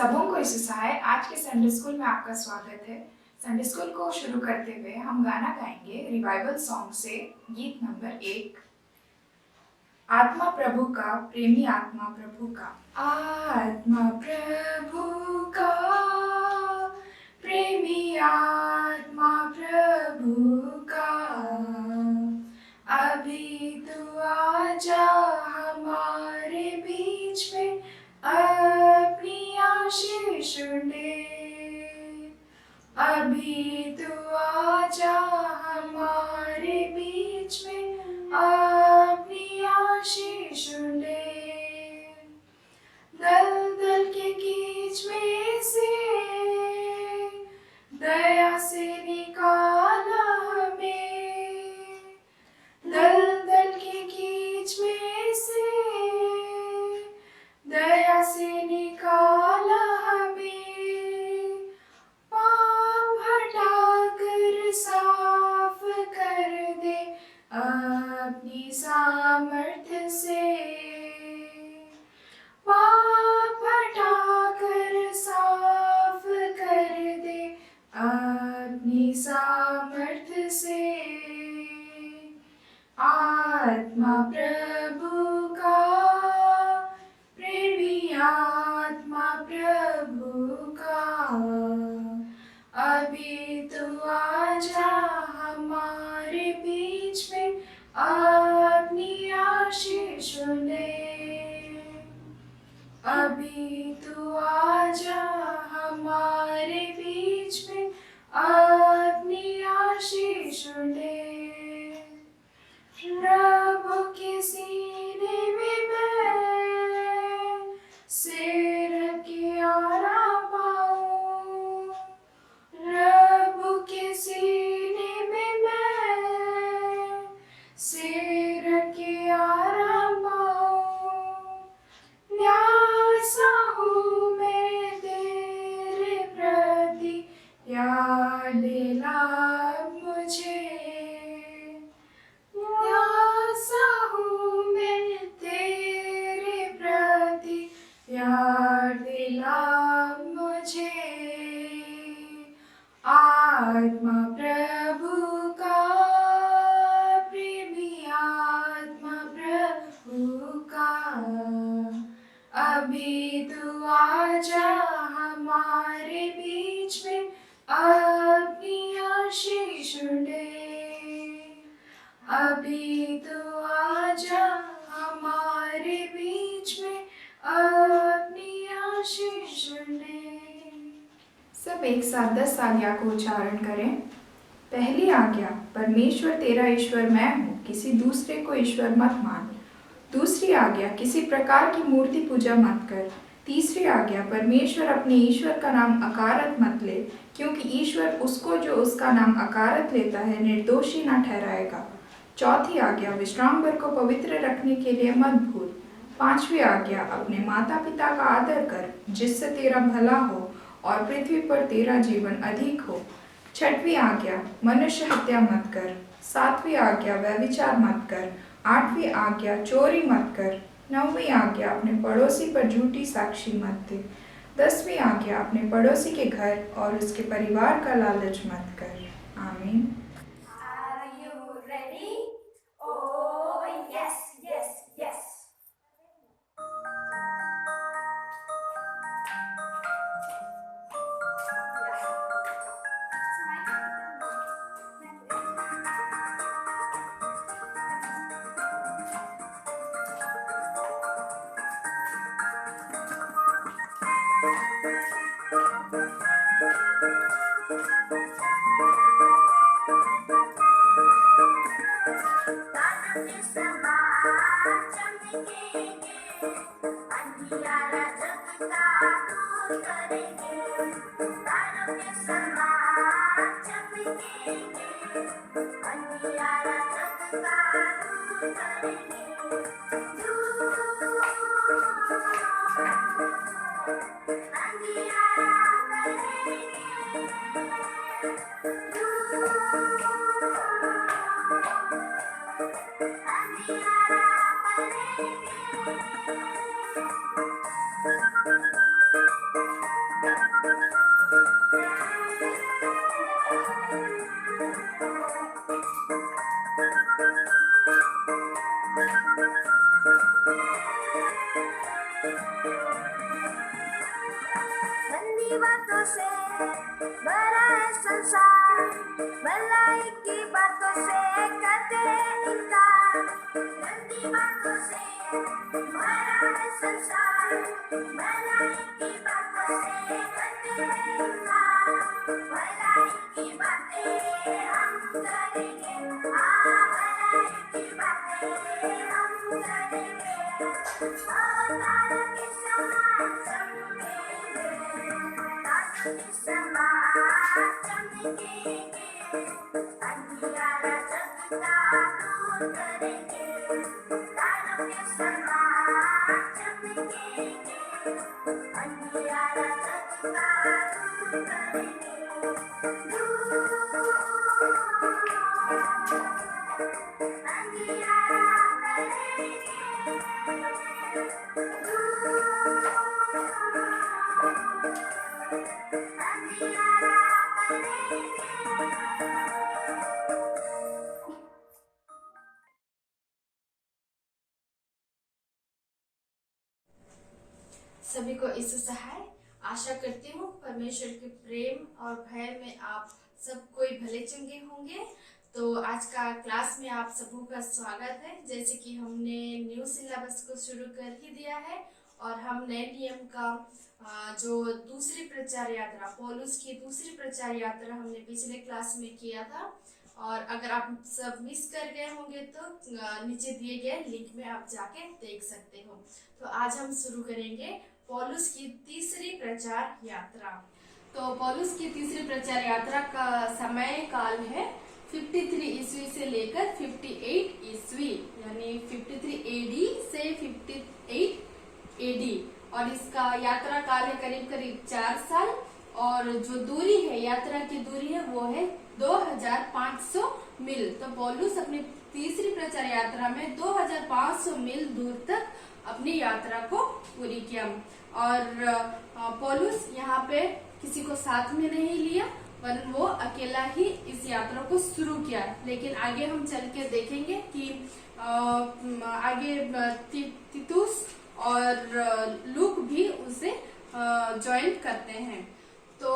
सबों को सहाय आज के संडे स्कूल में आपका स्वागत है। संडे स्कूल को शुरू करते हुए हम गाना गाएंगे रिवाइवल सॉन्ग से गीत नंबर 1। आत्मा प्रभु का, प्रेमी आत्मा प्रभु का। आत्मा प्रभु का, प्रेमी आत्मा प्रभु का, अभी तू आजा हमारे बीच में, अपनी आशीष ले। अभी तू आजा हमारे बीच में, अपनी आशीष ले। दलदल के कीच में से दया से निकाला हमें, दलदल के कीच में से दया से निकाला हमें। पाप हटाकर साफ कर दे अपनी सामर्थ्य से, पाप हटाकर साफ कर दे अपनी सामर्थ्य से। आत्मा प्रभु का, प्रेमी आत्मा प्रभु का, अभी तू आजा हमारे बीच में, अपनी आशीष ले। अभी तू आजा हमारे बीच में, अपनी आशीष ले। प्रभु के सीने में मैं सिर के आराम पाऊं, प्रभु के सीने में मैं सिर के आराम पाऊं। प्यासा हूँ मैं तेरे प्रति, याद दिला मुझे। प्यासा हूँ मैं तेरे प्रति, याद दिला मुझे। आत्मा प्रभु का, प्रेमी आत्मा प्रभु का, अभी तू आजा हमारे बीच में, अपनी आशीष ले। अभी तू आजा हमारे बीच में, अपनी आशीष ले। सब एक साथ 10 आज्ञा को उच्चारण करें। पहली आज्ञा, परमेश्वर तेरा ईश्वर मैं हूँ, किसी दूसरे को ईश्वर मत मान। दूसरी आज्ञा, किसी प्रकार की मूर्ति पूजा मत कर। तीसरी आज्ञा, परमेश्वर अपने ईश्वर का नाम अकारत मत ले, क्योंकि ईश्वर उसको जो उसका नाम अकारत लेता है निर्दोषी न ठहराएगा। चौथी आज्ञा, विश्रामभर को पवित्र रखने के लिए मत भूल। पांचवी आज्ञा, अपने माता पिता का आदर कर, जिससे तेरा भला हो और पृथ्वी पर तेरा जीवन अधिक हो। छठवीं आज्ञा, मनुष्य हत्या मत कर। सातवीं आज्ञा, व्यभिचार मत कर। आठवीं आज्ञा, चोरी मत कर। नौवीं आज्ञा, अपने पड़ोसी पर झूठी साक्षी मत दे। 10वीं आज्ञा, अपने पड़ोसी के घर और उसके परिवार का लालच मत कर। आमीन। गंदी बातों से भरा है संसार, भलाई की बातों से करते हैं इनकार। गंदी बातों से भरा है संसार, भलाई की बातों से करते हैं इनकार। भलाई की बातें हम करेंगे, हाँ भलाई की बातें हम करेंगे। तारों के समान चमकेंगे, तारों के समान चमकेंगे, अंधियारा सबका दूर करेंगे। तारों के समान चमकेंगे, अंधियारा सबका दूर करेंगे। अंधियारा सभी को यीशु सहाय। आशा करती हूँ परमेश्वर के प्रेम और भय में आप सब कोई भले चंगे होंगे। तो आज का क्लास में आप सबों का स्वागत है। जैसे कि हमने न्यू सिलेबस को शुरू कर ही दिया है और हम नए नियम का जो दूसरी प्रचार यात्रा, पौलुस की दूसरी प्रचार यात्रा हमने पिछले क्लास में किया था। और अगर आप सब मिस कर गए होंगे तो नीचे दिए गए लिंक में आप जाके देख सकते हो। तो आज हम शुरू करेंगे पौलुस की तीसरी प्रचार यात्रा। तो पौलुस की तीसरी प्रचार यात्रा का समय काल है 53 ईस्वी से लेकर 58 ईस्वी, यानी 53 एडी से 58 एडी। और इसका यात्रा काल है करीब करीब 4 साल। और जो दूरी है, यात्रा की दूरी है, वो है 2500 मील। तो पौलुस अपनी तीसरी प्रचार यात्रा में 2500 मील दूर तक अपनी यात्रा को पूरी किया। और पौलुस यहाँ पे किसी को साथ में नहीं लिया, वरन वो अकेला ही इस यात्रा को शुरू किया। लेकिन आगे हम चल के देखेंगे कि आगे तीतुस और लूक भी उसे ज्वाइन करते हैं। तो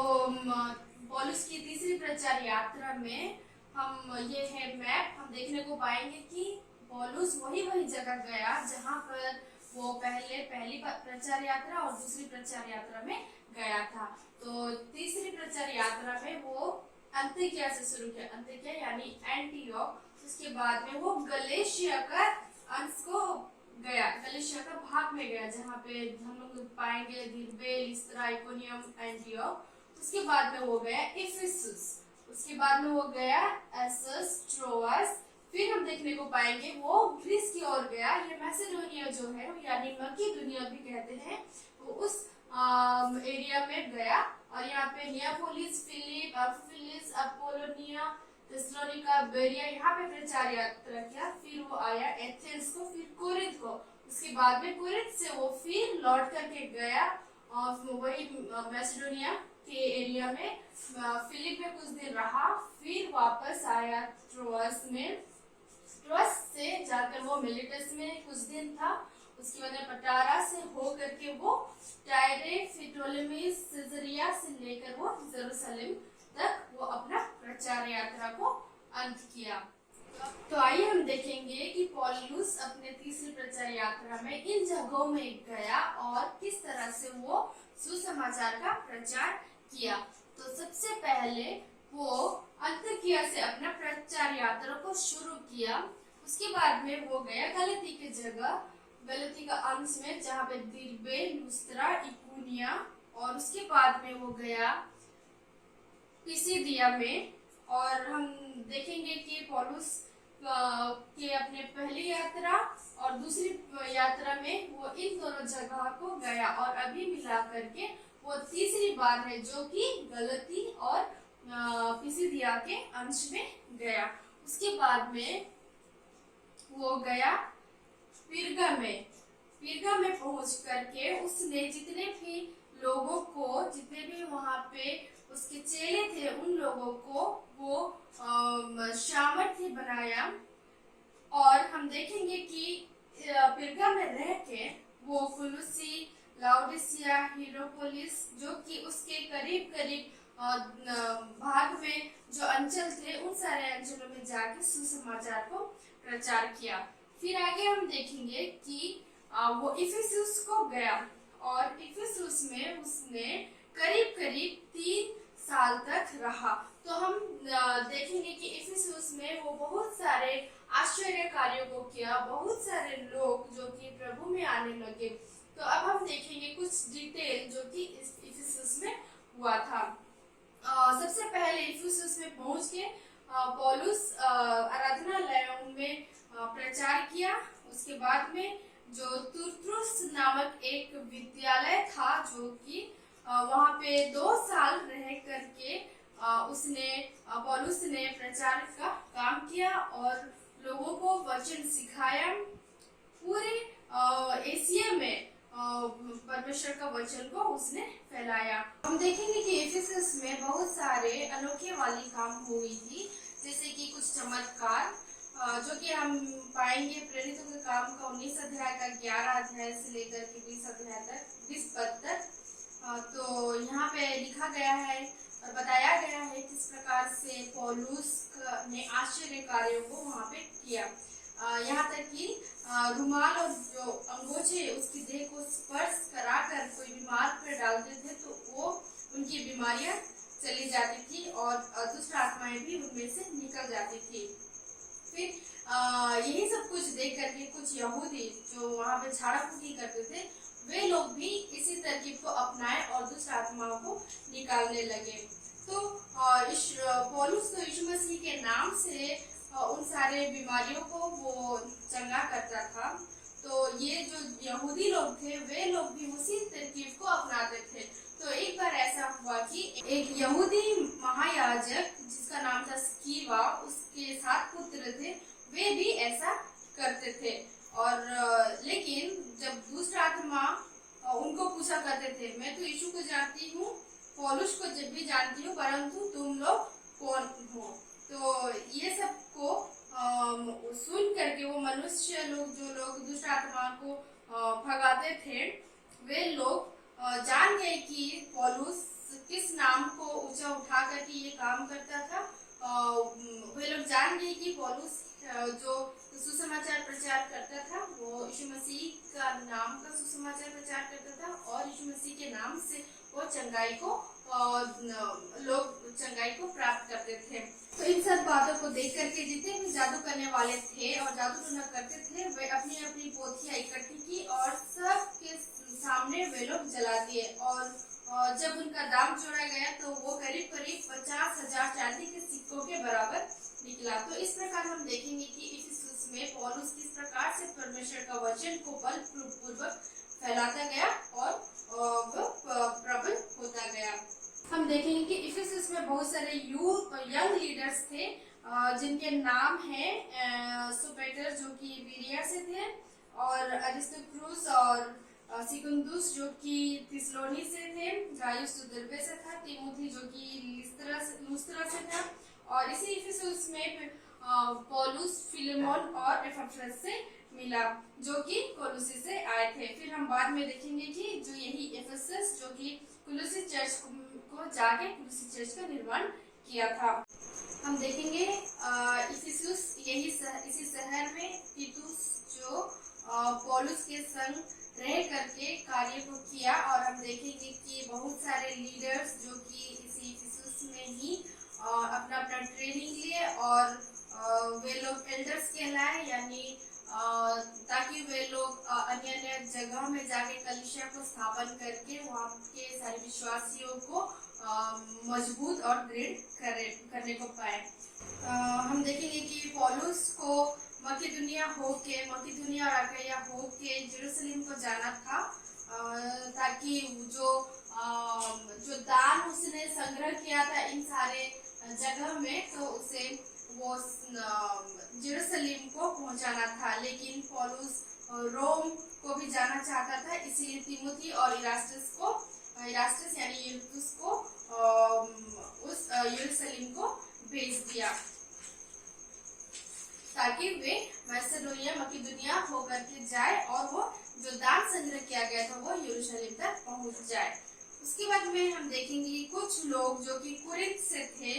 पौलुस की तीसरी प्रचार यात्रा में हम ये है मैप, हम देखने को पाएंगे कि पौलुस वही जगह गया जहाँ पर वो पहली प्रचार यात्रा और दूसरी प्रचार यात्रा में गया था। तो तीसरी प्रचार यात्रा में वो अंतिकिया से शुरू किया, अंतिकिया यानी एंटियोक। उसके बाद में वो गलेशिया का अंश को गया, गलेशिया का भाग में गया, जहाँ पे हम लोग पाएंगे दिरबे, लिस्त्रा, इकोनियम, एंटियोक। उसके बाद में वो गया इफिसुस, उसके बाद में वो गया एसस, ट्रोआस। फिर हम देखने को पाएंगे वो ग्रीस की ओर गया। ये मैसेडोनिया जो है, यानी मकीदुनिया भी कहते हैं, वो उस एरिया में गया। और यहाँ पे नियापोलिस, फिलिप, अम्फिलिस, अपोलोनिया, थिस्सलुनीका, बेरिया, यहाँ पे प्रचार यात्रा किया। फिर वो आया एथेंस को, फिर कोरिन्थ को। उसके बाद में कोरिन्थ से वो फिर लौट करके गया और वही मैसेडोनिया के एरिया में फिलिप में कुछ दिन रहा। फिर वापस आया ट्रोआस में, ट्रोआस से जाकर वो मिलेटस में कुछ दिन था। उसके बाद में पटारा से हो करके वो टायरे, फिटोलेमी, सिजरिया से लेकर वो जेरूसलम तक वो अपना प्रचार यात्रा को अंत किया। तो आइए हम देखेंगे कि पौलुस अपने तीसरी प्रचार यात्रा में इन जगहों में गया और किस तरह से वो सुसमाचार का प्रचार किया। तो सबसे पहले वो अंतिकिया से अपना प्रचार यात्रा को शुरू किया। उसके बाद में वो गया गलती की जगह, गलती का अंश में, जहाँ पे दिरबे, लुस्त्रा, इकोनिया। और उसके बाद में वो गया पिसिदिया में। और हम देखेंगे कि पौलुस के अपने पहली यात्रा और दूसरी यात्रा में वो इन दोनों जगह को गया। और अभी मिला करके वो तीसरी बार है जो कि गलती और पिसिदिया के अंश में गया। उसके बाद में वो गया पिरगा में। पिरगा में पहुंच करके उसने जितने भी लोगों को, जितने भी वहां पे उसके चेले थे, उन लोगों को वो किया हीरोपोलिस, जो कि उसके करीब करीब भाग में जो अंचल थे उन सारे अंचलों में जाके सुसमाचार को प्रचार किया। फिर आगे हम देखेंगे कि वो इफिसुस को गया और इफिसुस में उसने करीब करीब 3 साल तक रहा। तो हम देखेंगे कि इफिसुस में वो बहुत सारे आश्चर्य कार्यों को किया, बहुत सारे लोग जो कि प्रभु में आने लगे। तो अब हम देखेंगे कुछ डिटेल जो कि इफिसुस में हुआ था। सबसे पहले इफिसुस में पहुंच के पौलुस आराधनालयों में प्रचार किया। उसके बाद में जो तुर्त्रुस नामक एक विद्यालय था, जो कि वहां पे 2 साल रह करके पौलुस ने प्रचार का काम किया और लोगों को वचन सिखाया। पूरे एशिया में परमेश्वर का वचन को उसने फैलाया। हम देखेंगे कि इफिसस में बहुत सारे अनोखे वाली काम हुई थी, जैसे कि कुछ चमत्कार जो कि हम पाएंगे प्रेरितों के काम का 19 अध्याय का 11 अध्याय से लेकर के 20 पद तक। तो यहाँ पे लिखा गया है और बताया गया है किस प्रकार से पौलुस ने आश्चर्य कार्यों को वहाँ पे किया। यहाँ तक कि रुमाल और जो अंगोछे उसकी देह को स्पर्श कराकर कोई बीमार पर डालते थे तो वो उनकी बीमारियां चली जाती थी और दुष्ट आत्माएं भी उनमें से निकल जाती थी। फिर यही सब कुछ देख करके कुछ यहूदी जो वहाँ पे झाड़ा फूकी करते थे, वे लोग भी इसी तरकीब को अपनाए और दुष्ट आत्माओं को निकालने लगे। तो पौलुस तो यीशु मसीह के नाम से उन सारे बीमारियों को वो चंगा करता था। तो ये जो यहूदी लोग थे वे लोग भी उसी तरकीब को अपनाते थे। तो एक बार ऐसा हुआ कि एक यहूदी महायाजक जिसका नाम था स्कीवा, उसके 7 पुत्र थे, वे भी ऐसा करते थे। और लेकिन जब दुष्ट आत्मा उनको पूछा करते थे, मैं तो यीशु को जानती हूँ, पौलुस को जब भी जानती हूँ, परंतु तुम लोग कौन हो? तो ये सब को सुन करके वो मनुष्य लोग जो लोग दुष्ट आत्मा को भगाते थे, वे लोग जान गए कि पौलुस किस नाम को ऊंचा उठा करके ये काम करता था। वे लोग जान गए कि पौलुस जो सुसमाचार प्रचार करता था वो यीशु मसीह का नाम का सुसमाचार प्रचार करता था और यीशु मसीह के नाम से वो लोग चंगाई को प्राप्त करते थे। तो इन सब बातों को देख करके जितने भी जादू करने वाले थे और जादू टोना करते थे, वे अपनी अपनी पोथियां इकट्ठी की और सबके सामने वे लोग जला दिए। और जब उनका दाम जोड़ा गया तो वो करीब करीब 50,000 चांदी के सिक्कों के बराबर निकला। तो इस प्रकार हम देखेंगे कि इफिसुस में पौलुस किस प्रकार से परमेश्वर का वचन को बलपूर्वक फैलाता गया और प्रबल होता गया। हम देखेंगे कि इफिसुस में बहुत सारे यंग लीडर्स थे जिनके नाम है सोपेटर जो कि बीरिया से थे, और अरिस्तोक्रूस और सिकुंदुस जो कि थिस्सलुनी से थे, गायुस जो दिरबे से था, तीमुथी जो कि लुस्त्रा से था, और इसी इफिसुस में पौलुस, फिलेमोन और एपफ्रस से मिला जो कि कोलोसी से आए थे। फिर हम बाद में देखेंगे कि जो यही एफेसस जो कि कोलोसी चर्च को जाके कोलोसी चर्च का निर्माण किया था। हम देखेंगे इफिसुस इसी शहर में तीतुस जो पौलुस के संग रह करके कार्य को किया, और हम देखेंगे कि बहुत सारे लीडर्स जो कि इसी इफिसुस में ही अपना ट्रेनिंग लिए और वे लोग एल्डर्स कहलाए, यानी ताकि वे लोग अन्य जगह में जाके कलीसिया को स्थापन करके वहाँ के सारे विश्वासियों को मजबूत और दृढ़ करने को पाए। हम देखेंगे कि पौलुस को मकेदुनिया और अखाया होके जेरूसलम को जाना था, ताकि जो दान उसने संग्रह किया था इन सारे जगह में, तो उसे वो जेरूसलम को पहुंचाना था। लेकिन पौलुस रोम को भी जाना चाहता था, इसीलिए तीमुथी और इरास्टस यानी यूस्तुस को उस यरूशलेम को भेज दिया। ताकि वे मैसेडोनिया मकिदुनिया होकर के जाए और वो जो दान संग्रह किया गया था वो यरूशलेम तक पहुंच जाए। उसके बाद में हम देखेंगे कि कुछ लोग जो कि कुरिन्थ से थे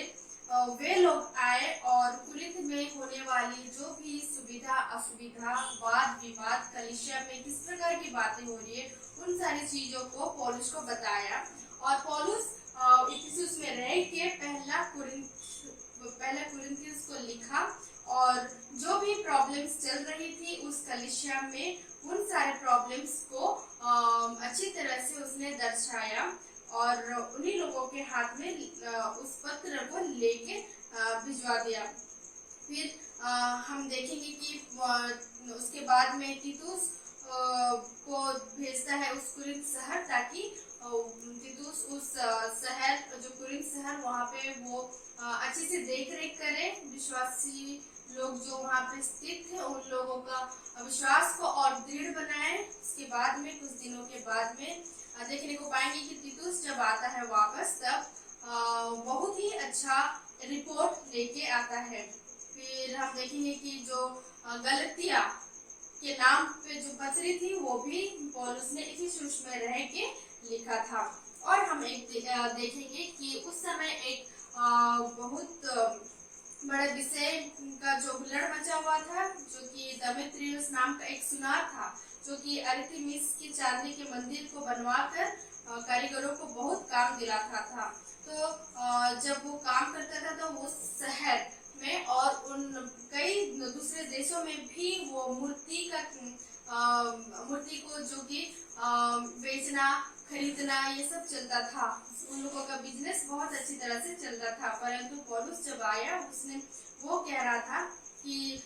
वे लोग आए और कुरिन्थ में होने वाली जो भी सुविधा असुविधा वाद विवाद कलीसिया में किस प्रकार की बातें हो रही है उन सारी चीजों को पौलुस को बताया। और पौलुस इफिसुस में रह के पहला कुरिन्थियंस को लिखा और जो भी प्रॉब्लम्स चल रही थी उस कलीसिया में उन सारे प्रॉब्लम्स को अच्छी तरह से उसने दर्शाया और उन्हीं लोगों के हाथ में उस पत्र को लेके भिजवा दिया। फिर हम देखेंगे कि उसके बाद में तीतुस को भेजता है उस कुरिन्थ शहर ताकि तीतुस उस शहर जो कुरिन्थ शहर वहाँ पे वो अच्छे से देख रेख करे, विश्वासी लोग जो वहाँ पे स्थित थे उन लोगों का विश्वास को और दृढ़ बनाए। इसके बाद में कुछ दिनों के बाद में देखने को पाएंगे कि तीतुस जब आता है वापस तब बहुत ही अच्छा रिपोर्ट लेके आता है। फिर हम देखेंगे कि जो गलतिया के नाम पे जो पत्री थी वो भी पौलुस ने इफिसुस में रह के लिखा था। और हम एक देखेंगे कि उस समय एक बहुत बड़े विषय का जो हुल्लड़ मचा हुआ था जो कि देमेत्रियुस नाम का एक सुनार था जो कि अरितिमिस की चांदी के मंदिर को बनवाकर कारीगरों को बहुत काम दिलाता था। तो जब वो काम करता था तो वो शहर में और उन कई दूसरे देशों में भी वो मूर्ति को जो कि बेचना खरीदना ये सब चलता था। उन लोगों का बिजनेस बहुत अच्छी तरह से चलता था। परंतु पौलुस जब आया उसने वो कह रहा था कि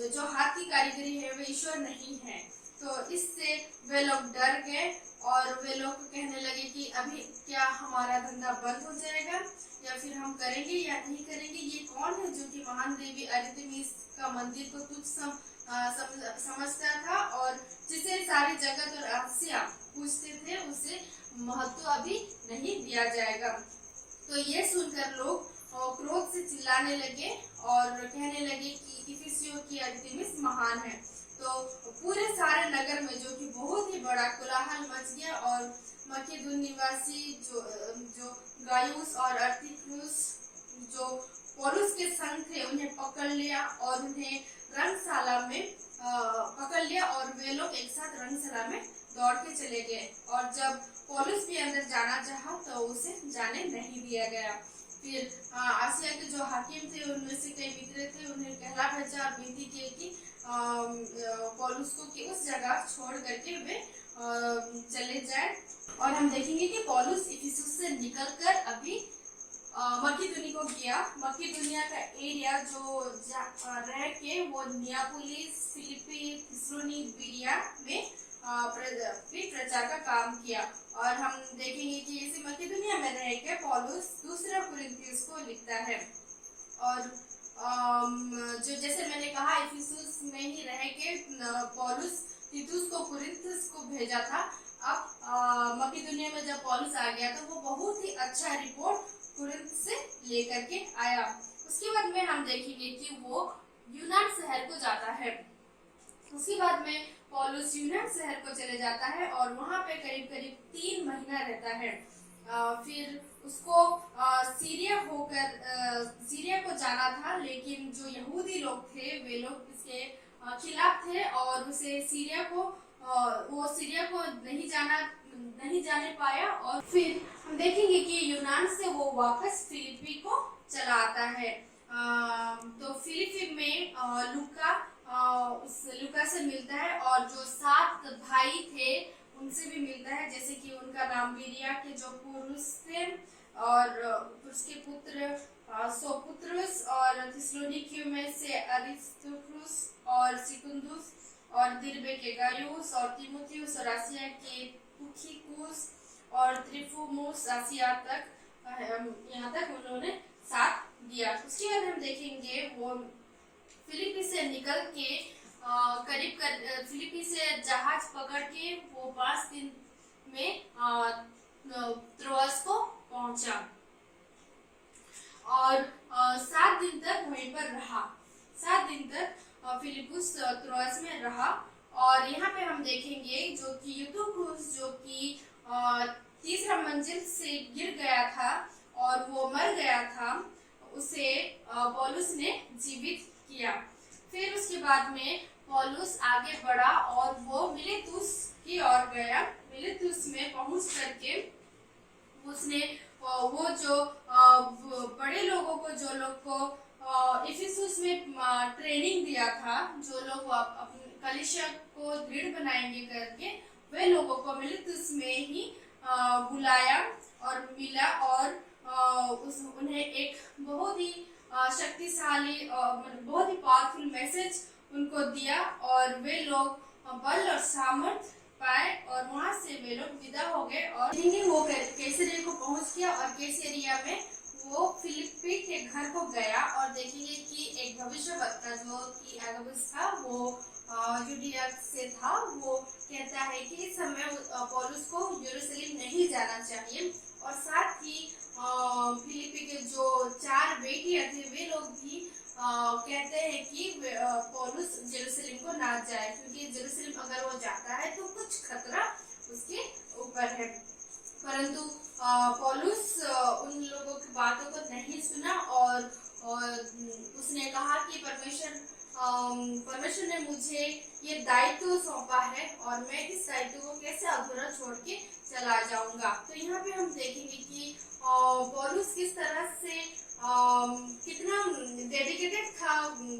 जो हाथ की कारीगरी है वो ईश्वर नहीं है। तो इससे वे लोग डर गए और वे लोग कहने लगे कि अभी क्या हमारा धंधा बंद हो जाएगा या फिर हम करेंगे या नहीं करेंगे। ये कौन है जो कि महान देवी अरितिमिस का मंदिर को तुच्छ समझता था और जिसे सारी जगत और आसिया पूछते थे उसे महत्व अभी नहीं दिया जाएगा। तो ये सुनकर लोग क्रोध से चिल्लाने लगे और कहने लगे कि इफिसियों की अरितिमिस महान है। तो पूरे सारे नगर में जो कि बहुत ही बड़ा कोलाहल मच गया और मकेदोन निवासी जो गायुस और अर्तिकुस जो पौलुस के संग थे उन्हें पकड़ लिया और उन्हें रंगशाला में पकड़ लिया और वे लोग एक साथ रंगशाला में दौड़ के चले गए। और जब पौलुस भी अंदर जाना चाहा तो उसे जाने नहीं दिया गया। फिर आसिया के जो हाकिम थे उनमें से कई मित्र थे उन्हें कहला भेजा और विनती की कि पौलुस को कि उस जगह छोड़ करके वे चले जाए। और हम देखेंगे कि पौलुस इफिसुस से निकलकर अभी मकिदुनी को गया। मकिदुनिया का एरिया जो रह के वो नियापोलिस, फिलिपी, थिस्सलुनी, बिरिया में प्रचार का काम किया। और हम देखेंगे कि इसी मकिदुनिया में रह के पौलुस दूसरा कुरिन्थियंस को लिखता है। और जो जैसे मैंने कहा इफिसुस में ही रह के पौलुस तीतुस को कुरिन्थस को भेजा था। अब मकिदुनिया में जब पौलुस आ गया तो वो बहुत ही अच्छा रिपोर्ट कुरिन्थ से लेकर के आया। उसके बाद में हम देखेंगे कि वो यूनान शहर को जाता है। उसके बाद में पौलुस यूनान शहर को चले जाता है और वहाँ पे करीब करीब 3 महीना रहता है। फिर उसको सीरिया को जाना था लेकिन जो यहूदी लोग थे वे लोग इसके खिलाफ थे और उसे सीरिया को नहीं जाने पाया। और फिर हम देखेंगे कि यूनान से वो वापस फिलिपी को चला आता है। तो फिलिपी में लूका से मिलता है और जो 7 भाई थे उनसे भी मिलता है जैसे कि उनका नाम बिरिया के जो पुरुष थे और उसके पुत्र सोपुत्रुस और थिस्सलुनीकियों में से अरिस्तर्खुस और सिकुन्दुस और दिरबे के गायुस और तीमुथियुस और आसिया के तुखिकुस और त्रिफोमुस आसिया तक यहाँ तक उन्होंने साथ दिया। उसके बाद हम देखेंगे वो फिलिपी से निकल के फिलिपी से जहाज पकड़ के वो 5 दिन में त्रोआस को पहुंचा और 7 दिन तक वहीं पर रहा। 7 दिन तक फिलिपुस त्रोआस में रहा। और यहाँ पे हम देखेंगे जो कि यूतुखुस जो कि तीसरा मंजिल से गिर गया था और वो मर गया था, उसे पौलुस ने जीवित किया। फिर उसके बाद में पौलुस आगे बढ़ा और वो मिलेतुस की ओर गया। मिलेतुस में पहुंच करके उसने वो जो बड़े लोगों को, जो लोग को इफिसुस में ट्रेनिंग दिया था, जो लोग अपने कलीसिया को दृढ़ बनाएंगे करके, वे लोगों को मिलेतुस में ही बुलाया और मिला और उन्हें एक बहुत ही शक्तिशाली बहुत ही पावरफुल मैसेज उनको दिया और वे लोग बल और सामर्थ पाए और वहां से वे लोग विदा हो गए। और वो कैसरिया को पहुंच गया और कैसरिया में वो फिलिप्पी के घर को गया और देखेंगे कि एक भविष्यवक्ता जो कि अगबुस था, वो यूडिया से था, वो कहता है कि इस समय पौलुस को यरूशलेम नहीं जाना चाहिए। और साथ ही फिलिप्पी के जो 4 बेटियां थे, वे लोग भी कहते हैं कि पौलुस यरूशलेम को ना जाए, क्योंकि यरूशलेम अगर वो जाता है तो कुछ खतरा उसके ऊपर है। परंतु पौलुस उन लोगों की बातों को नहीं सुना और उसने कहा कि परमेश्वर ने मुझे ये दायित्व सौंपा है और मैं इस दायित्व को कैसे अधूरा छोड़ के चला जाऊंगा। तो यहाँ पे हम देखेंगे कि पौलुस किस तरह से कितना डेडिकेटेड था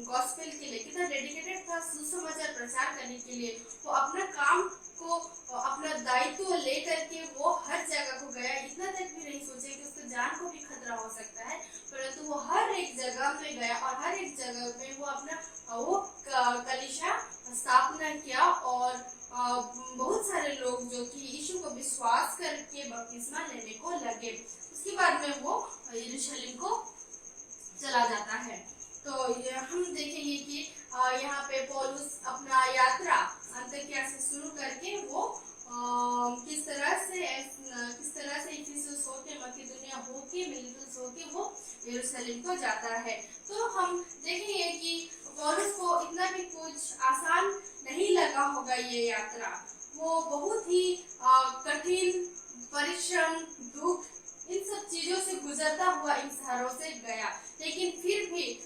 गॉस्पेल के लिए, कितना डेडिकेटेड था सुसमाचार प्रचार करने के लिए। वो अपना काम को, अपना दायित्व लेकर के वो हर जगह को गया। इतना तक भी नहीं सोचे कि उसके जान को भी खतरा हो सकता है, परंतु वो हर एक जगह में गया और हर एक जगह में वो अपना कलीसिया स्थापना किया और बहुत सारे लोग जो कि यीशु को विश्वास करके बपतिस्मा लेने को लगे। उसके बाद में वो यरूशलेम को चला जाता है। तो हम देखेंगे कि यहाँ पे पौलुस अपना यात्रा अंतकिया से शुरू करके वो किस तरह से इफिसुस होके, मकेदोनिया होके, मिलेतुस होके वो यरूशलेम को जाता है। तो हम देखेंगे कि पौलुस को इतना भी कुछ आसान नहीं लगा होगा ये यात्रा। वो बहुत ही कठिन परिश्रम, दुख, इन सब चीजों से गुजरता हुआ इन शहरों से गया, लेकिन फिर भी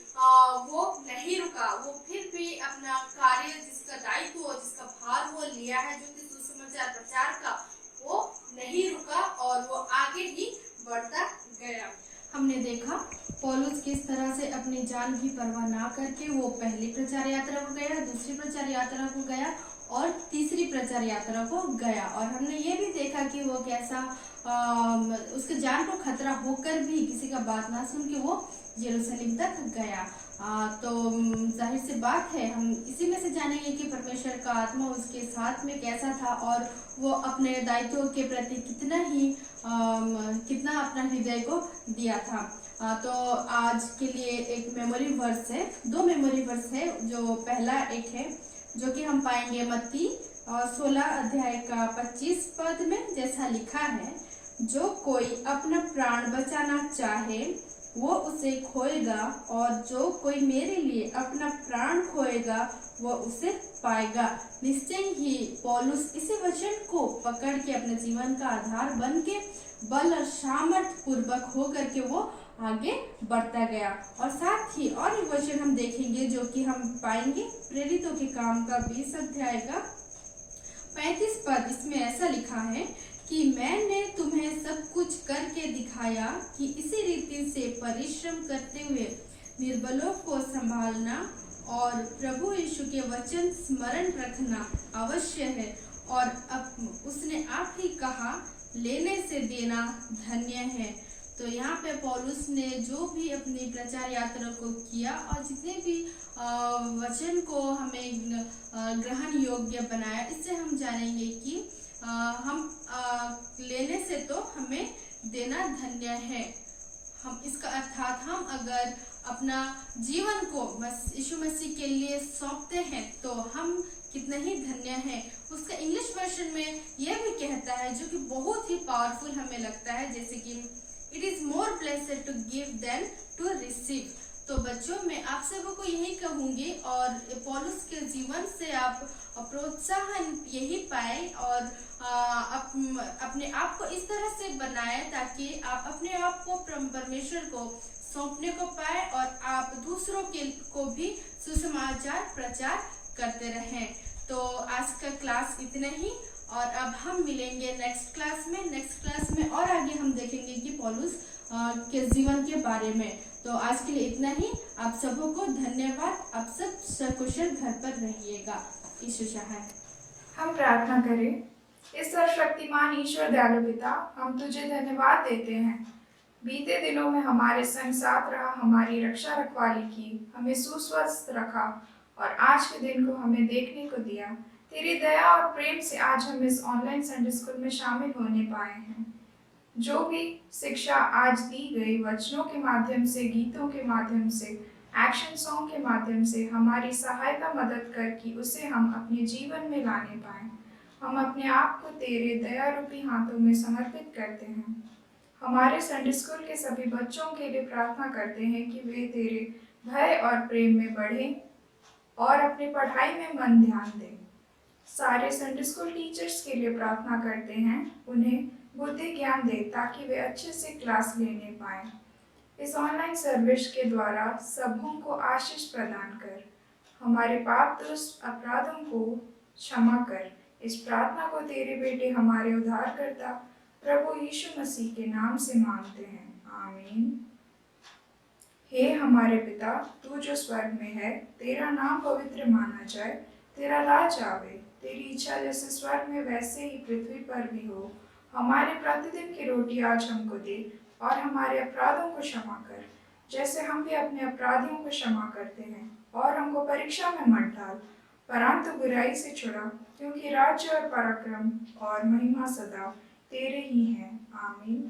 वो नहीं रुका। वो फिर भी अपना कार्य, जिसका दायित्व, जिसका भार वो लिया है, जो कि सुसमाचार प्रचार का, वो नहीं रुका और वो आगे ही बढ़ता गया। हमने देखा पौलुस किस तरह से अपनी जान की परवाह ना करके वो पहली प्रचार यात्रा को गया, दूसरी प्रचार यात्रा को गया और तीसरी प्रचार यात्रा को गया। और हमने ये भी देखा कि वो कैसा उसके जान को खतरा होकर भी किसी का बात ना सुन के वो यरूशलेम तक गया। तो जाहिर सी बात है, हम इसी में से जानेंगे कि परमेश्वर का आत्मा उसके साथ में कैसा था और वो अपने दायित्व के प्रति कितना अपना हृदय को दिया था। तो आज के लिए एक मेमोरी वर्स है, 2 मेमोरी वर्स है। जो पहला एक है जो कि हम पाएंगे मत्ती 16 अध्याय का 25 पद में, जैसा लिखा है, जो कोई अपना प्राण बचाना चाहे वो उसे खोएगा और जो कोई मेरे लिए अपना प्राण खोएगा वो उसे पाएगा। निश्चय ही पौलुस इसी वचन को पकड़ के अपने जीवन का आधार बन के बल और सामर्थ पूर्वक होकर के वो आगे बढ़ता गया। और साथ ही और एक वचन हम देखेंगे जो कि हम पाएंगे प्रेरितों के काम का 20 अध्याय का 35 पद। इसमें ऐसा लिखा है कि मैंने तुम्हें सब कुछ करके दिखाया कि इसी रीति से परिश्रम करते हुए निर्बलों को संभालना और प्रभु यीशु के वचन स्मरण रखना अवश्य है। और अब उसने आप ही कहा, लेने से देना धन्य है। तो यहाँ पे पौलुस ने जो भी अपनी प्रचार यात्रा को किया और जितने भी वचन को हमें ग्रहण योग्य बनाया, इससे हम जानेंगे कि हम लेने से तो हमें देना धन्य है। हम इसका अर्थात हम अगर अपना जीवन को यीशु मसीह के लिए सौंपते हैं तो हम कितने ही धन्य हैं। उसका इंग्लिश वर्जन में यह भी कहता है, जो कि बहुत ही पावरफुल हमें लगता है, जैसे कि it is more blessed to give than to receive. तो बच्चों, मैं आप सबों को यही कहूँगी और पौलुस के जीवन से आप प्रोत्साहन यही पाए और अपने आप को इस तरह से बनाए ताकि आप अपने आप को परमेश्वर को सौंपने को पाए और आप दूसरों को भी सुसमाचार प्रचार करते रहें। तो आज का क्लास इतना ही और अब हम मिलेंगे नेक्स्ट क्लास में और आगे हम देखेंगे कि पौलुस के जीवन के बारे में। तो आज के लिए इतना ही। आप सबों को धन्यवाद। आप सब सकुशल घर पर रहिएगा। ईशु सहाय। हम प्रार्थना करें। इस सर्वशक्तिमान ईश्वर दयालु पिता, हम तुझे धन्यवाद देते हैं। बीते दिनों में हमारे संग साथ रहा, हमारी रक्षा रखवाली की, हमें सुस्वस्थ रखा और आज के दिन को हमें देखने को दिया। तेरी दया और प्रेम से आज हम इस ऑनलाइन संडे स्कूल में शामिल होने पाए हैं। जो भी शिक्षा आज दी गई वचनों के माध्यम से, गीतों के माध्यम से, एक्शन सॉन्ग के माध्यम से हमारी सहायता मदद कर कि उसे हम अपने जीवन में लाने पाएं। हम अपने आप को तेरे दया रूपी हाथों में समर्पित करते हैं। हमारे संडे स्कूल के सभी बच्चों के लिए प्रार्थना करते हैं कि वे तेरे भय और प्रेम में बढ़ें और अपनी पढ़ाई में मन ध्यान दें। सारे संडे स्कूल टीचर्स के लिए प्रार्थना करते हैं, उन्हें बुद्धि ज्ञान दे ताकि वे अच्छे से क्लास लेने पाएं। इस ऑनलाइन सर्विस के द्वारा सबों को आशीष प्रदान कर, हमारे पाप दुष्ट अपराधों को क्षमा कर। इस प्रार्थना को तेरे बेटे हमारे उद्धारकर्ता प्रभु यीशु मसीह के नाम से मांगते हैं, आमीन। हे हमारे पिता, तू जो स्वर्ग में है, तेरा नाम पवित्र माना जाए, तेरा राज आवे, तेरी इच्छा जैसे स्वर्ग में वैसे ही पृथ्वी पर भी हो। हमारे प्रतिदिन की रोटी आज हमको दे और हमारे अपराधों को क्षमा कर, जैसे हम भी अपने अपराधियों को क्षमा करते हैं, और हमको परीक्षा में मत डाल, परंतु बुराई से छुड़ा, क्योंकि राज्य और पराक्रम और महिमा सदा तेरे ही हैं, आमीन।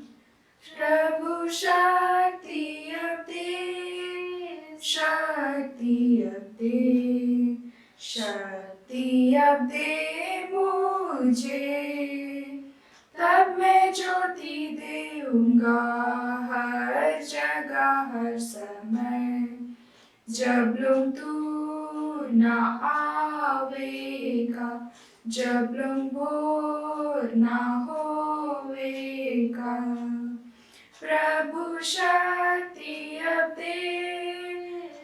प्रभु शक्ति अब दे, शक्ति अब दे, शक्ति अब दे मुझे, तब मैं ज्योति देऊंगा हर जगह हर समय। जब लोग तू ना आवेगा, जब लोग भोर ना होवेगा, प्रभु शक्ति अब दे,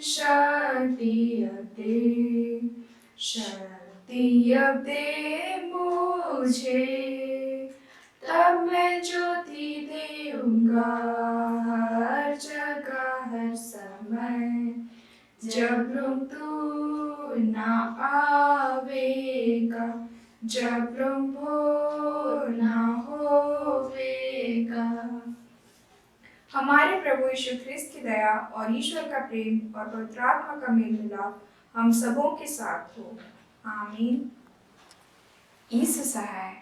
शक्ति अब दे, शक्ति अब दे मुझे, तब मैं ज्योति देऊंगा हर जगह हर समय। जब लोग तू ना आवेगा, जब लोग भोर ना होवेगा। हमारे प्रभु यीशु ख्रिस्त की दया और ईश्वर का प्रेम और पवित्र आत्मा का मेल मिलाप हम सबों के साथ हो, आमीन। ईशु सहाय।